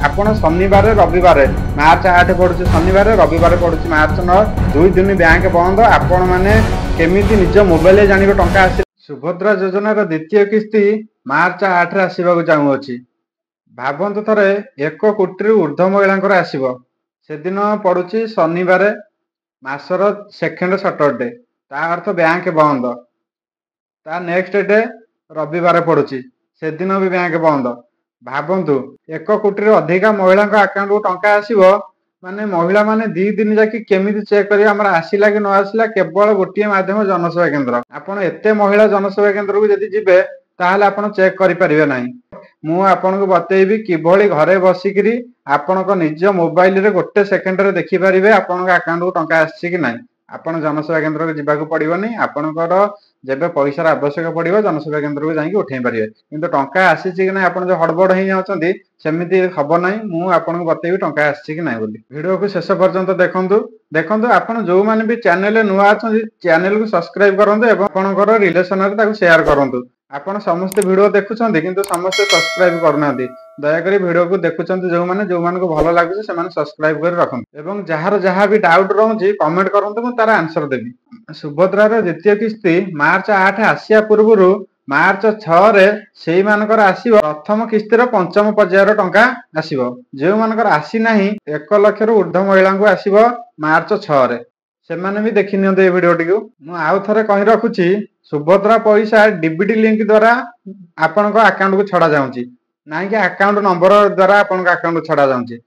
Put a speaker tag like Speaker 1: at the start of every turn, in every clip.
Speaker 1: आपण शनिवार रविवार मार्च 8 पड़ुछि शनिवार रविवार पड़ुछि मार्च 9 दुई दिन बैंक बंद आपण माने केमिति निज मोबाइल जानिबे टंका आसी सुभद्रा योजनार द्वितीय किस्ती मार्च 8 रे आसीबाकू चाहूछि भावंतु थरे 1 कोटी ऊर्ध्व महिलांकर आसीबो सेदिन पड़ुछि शनिवार मासर सेकेंड सैटरडे ता अर्थ बैंक बंद ता नेक्स्ट डे रविवार पड़ुछि सेदिन भी बैंक बंद भावंतु 1 कोटी अधिका महिला अकाउंट को टंका आसीबो माने महिला माने 2 दिन जाकि केमिति चेक करिया हमर आसीला कि न आसीला केवल गोटिए माध्यम जनसेवा केंद्र आपण एते महिला जनसेवा केंद्र को जदि जिबे ताहले आपण चेक करि परिबे नाही मु आपन को बतेइबी किभली घरे बसिकरी आपण को निज मोबाइल रे गोटे सेकेंड रे देखि परिबे आपण को अकाउंट को टंका आसी कि नाही आपण जनसेवा केंद्र को जिबाकू पड़िबोनी आपणकर जेबे पैसार आवश्यक पड़िबो जनसेवा केंद्र को जाई उठेई परिबे किंतु टंका आसी कि नाही आपण जो हड़बड़ हेई जाउछंती सेमिति हबो नाही मु आपण को बतेइबी टंका आसी कि नाही बोली वीडियो को शेष पर्यंत देखंतु आपण जो माने भी चैनल रे नुआ अछंती चैनल को सब्सक्राइब करंतु एवं आपणकर रिलेशन रे ताको शेयर करंतु आपण समस्त वीडियो देखुछंती किंतु समस्त सब्सक्राइब करनांती दया करी वीडियो को देखुछंती जो माने को भलो लागुछ से माने सब्सक्राइब कर रखंतु एवं जहार जहां भी डाउट रहउची कमेंट करंतु मु तार आंसर देबी सुभद्रा रो द्वितीय किस्ती मार्च 8 आसिया पूर्वरु मार्च 6 रे सेई मानकर आसीबो प्रथम किस्ती रो पंचम पर्याय रो टंका आसीबो जे मानकर आसी नाही 1 लाख रो ऊर्ध्व महिला को आसीबो मार्च 6 रे से माने भी देखि नियंतु ए वीडियो टिकु मु आउ थरे कहि रखुची सुभद्रा पैसा डीबीटी लिंक द्वारा आपण अकाउंट को छड़ा जाउची ना कि अकाउंट नंबर द्वारा आपण अकाउंट छड़ा जाउची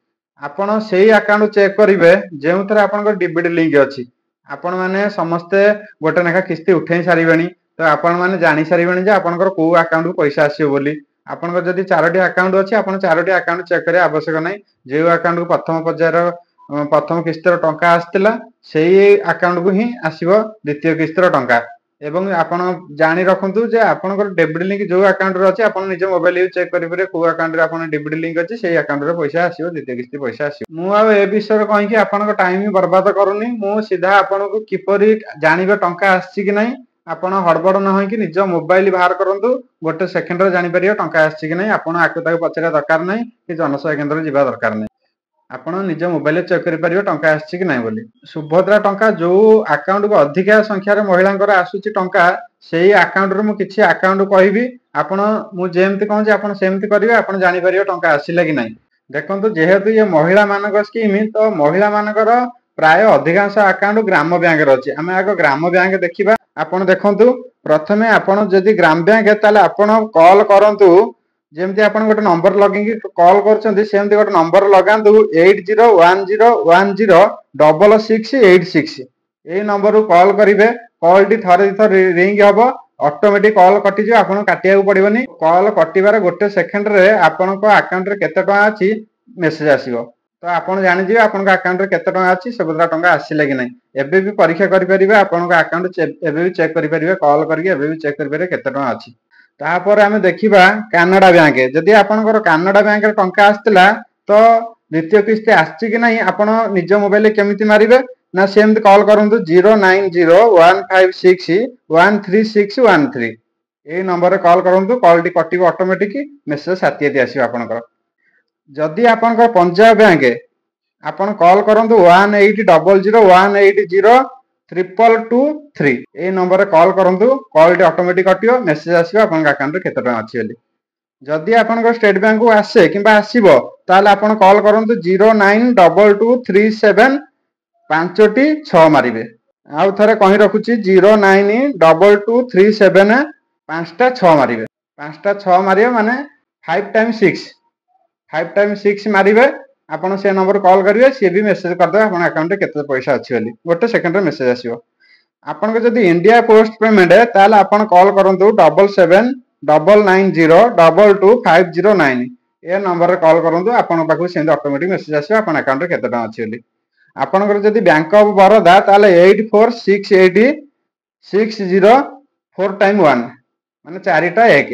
Speaker 1: आपण सेही अकाउंट चेक करिवे जेउ थरे आपण डीबीटी लिंक अछि आपण माने समस्त गोटे नेखा किस्ती उठेई सारिबेनी तो आपण माने जानि सारिबेनी जे आपनकर को अकाउंट को पैसा आसीबो बोली आपनकर जदी 4टी अकाउंट अछि आपण 4टी अकाउंट चेक करे आवश्यक नै जे अकाउंट को प्रथम पर्यायर प्रथम किस्ती रो टंका आस्तिला सेही अकाउंट को ही आसीबो द्वितीय किस्ती रो टंका एवं आपण जानि रखंतु जे आपनकर डेबिट लिंक जो अकाउंट रे अछि आपण निज मोबाइल यू चेक करि परे को अकाउंट रे आपण डेबिट लिंक अछि सेही अकाउंट रे पैसा आसीबो द्वितीय किस्ती पैसा आसीबो मु आ ए विषय कहि कि आपनकर टाइम बर्बाद करूनी मु सीधा आपण को किपरि जानिबे टंका आछि कि नै आपण हड़बड़ न होई कि निज मोबाइल बाहर करंतु गोटे सेकेंड रे जानि परियो टंका आछि कि नै आपण आकु ताकु पचरा दरकार नै कि जनसेवा केंद्र जिबा दरकार नै आपण निज मोबाइल चेक करि परियो टंका आछि कि नै बोली सुभद्रा टंका जो अकाउंट को अधिका संख्या रे महिलांकर आसुची टंका सेही अकाउंट रे मु किछि अकाउंट कहिबी आपण मु जेमति कहूं जे आपण सेमति करिवे आपण जानि परियो टंका आसीला कि नै देखंतु जेहेतु ये महिला मानक स्कीम तो महिला मानकर प्राय अधिकांश अकाउंट ग्राम बैंक रे अछि आमे आगो ग्राम बैंक देखिबा आपण देखंतु प्रथमे आपण जदि ग्राम बैंक ताले आपण कॉल करंतु जेमति आपण गोटे नंबर लगिंग कॉल करछंती सेमति गोटे नंबर लगांतु 8010106686 ए नंबर को कॉल करिवे कॉल टी थरे थरे रिंग हबो ऑटोमेटिक कॉल कटि जे आपण काटिया पड़िबनी कॉल कटिबार गोटे सेकेंड रे आपण को अकाउंट रे केते टका अछि मेसेज आसीबो तो आपण जानि जे आपण को अकाउंट रे केते टका अछि सुभद्रा टंका आसीला कि नै एबे भी परीक्षा करि परिबे आपण को अकाउंट एबे भी चेक करि परिबे कॉल करके एबे भी चेक करि परिबे केते टका अछि तापर आमे देखिबा कनाडा बैंक जदि आपनकर कनाडा बैंक रे टंका आस्तिला तो द्वितीय किस्ती आछि कि नै आपण निज मोबाइल केमिति मारिबे ना सेमति कॉल करंतु 090156136613 ए नंबर रे कॉल करंतु कॉल टी कटिबो ऑटोमेटिक मेसेज साथियति आसीबो आपनकर जदि आपनकर पंजाब बैंक आपण कॉल करंतु 1800180223 ए नंबर रे कॉल करंतु कॉल टी ऑटोमेटिक कटियो मेसेज आसीबो आपन अकाउंट रे केते टका अछि बोली जदि आपन स्टेट बैंक को आसे किबा आसीबो ताले आपन कॉल करंतु 092237 मारिबे आउ थरे कहि रखुची 092237 मारिबे 5 मारिबे माने 5 टाइम्स 6 मारिबे आपण से नंबर कॉल करिवे से भी मेसेज कर दे आपण अकाउंट रे केते पैसा अछि बोली गोटे सेकंड रे मेसेज आसीबो आपण को जदि इंडिया पोस्ट पेमेंट है ताले आपण कॉल करंतु 7799022509 ए नंबर रे कॉल करंतु आपण पाखु सेंद ऑटोमेटिक मेसेज आसीबो आपण अकाउंट रे केते टका अछि बोली आपण को जदि बैंक ऑफ बरोदा ताले 84680604 टाइम 1 माने 4 टा 1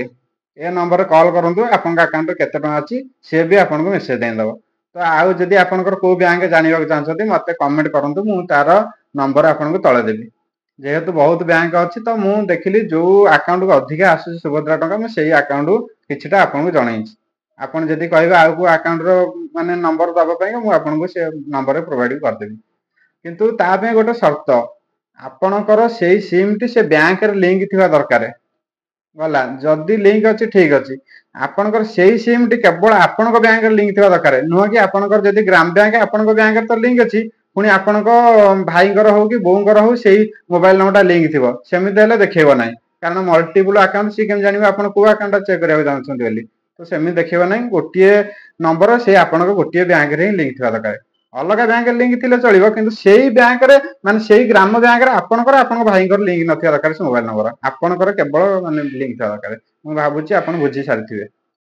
Speaker 1: ए नंबर रे कॉल करंतु आपण अकाउंट रे केते टका अछि से भी आपण को मेसेज देन दबो तो आउ जदि आपनकर को बैंक जानिबा चाहछथि मते कमेंट करंतु मु तार नंबर आपन को तळे देबी जेहेतु बहुत बैंक अछि तो मु देखिली जो अकाउंट को अधिक आसु सुभद्रा टंका मैं सेही अकाउंट किछटा आपन को जणाई ଆପଣ ଯଦି କହିବେ ଆଉ କୋଉ ଆକାଉଣ୍ଟର ମାନେ ନମ୍ବର ଦବା ପାଇଁ ମୁଁ ଆପଣଙ୍କୁ ସେ ନମ୍ବରରେ ପ୍ରୋଭାଇଡ କରିଦେବି। କିନ୍ତୁ ତା ପାଇଁ ଗୋଟେ ସର୍ତ୍ତ, ଆପଣଙ୍କର ସେଇ ସିମ୍ଟି ସେ ବ୍ୟାଙ୍କରେ ଲିଙ୍କ ଥିବା ଦରକାର। ଗଲା, ଯଦି ଲିଙ୍କ ଅଛି ଠିକ ଅଛି। ଆପଣଙ୍କର ସେଇ ସିମ୍ଟି କେବଳ ଆପଣଙ୍କ ବ୍ୟାଙ୍କରେ ଲିଙ୍କ ଥିବା ଦରକାର। ନୁହଁ କି ଆପଣଙ୍କର ଯଦି ଗ୍ରାମ ବ୍ୟାଙ୍କ ଆପଣଙ୍କ ବ୍ୟାଙ୍କରେ ତ ଲିଙ୍କ ଅଛି, ପୁଣି ଆପଣଙ୍କ ଭାଇଙ୍କର ହଉ କି ବୋଉଙ୍କର ହଉ ସେଇ ମୋବାଇଲ ନମ୍ବରଟା ଲିଙ୍କ ଥିବ, ସେମିତି ହେଲେ ଦେଖେଇବ ନାହିଁ। କାରଣ ମଲ୍ଟିପୁଲ ଆକାଉଣ୍ଟ, ସିଏ କେମିତି ଜାଣିବ ଆପଣ କୋଉ ଆକାଉଣ୍ଟଟା ଚେକ୍ କରିବାକୁ ଚାହୁଁଛନ୍ତି ବୋଲି। ତ ସେମିତି ଦେଖେଇବ ନାହିଁ। ଗୋଟିଏ ନମ୍ବର ସେ ଆପଣଙ୍କ ଗୋଟିଏ ବ୍ୟାଙ୍କରେ ହିଁ ଲିଙ୍କ ଥିବା ଦରକାର। ଅଲଗା ବ୍ୟାଙ୍କରେ ଲିଙ୍କ ଥିଲେ ଚଳିବ, କିନ୍ତୁ ସେଇ ବ୍ୟାଙ୍କରେ ମାନେ ସେଇ ଗ୍ରାମ ବ୍ୟାଙ୍କରେ ଆପଣଙ୍କର ଆପଣଙ୍କ ଭାଇଙ୍କର ଲିଙ୍କ ନଥିବା ଦରକାର। ସେ ମୋବାଇଲ ନମ୍ବର ଆପଣଙ୍କର କେବଳ ମାନେ ଲିଙ୍କ ଥିବା ଦରକାର। ମୁଁ ଭାବୁଛି ଆପଣ ବୁଝି ସାରିଥିବେ।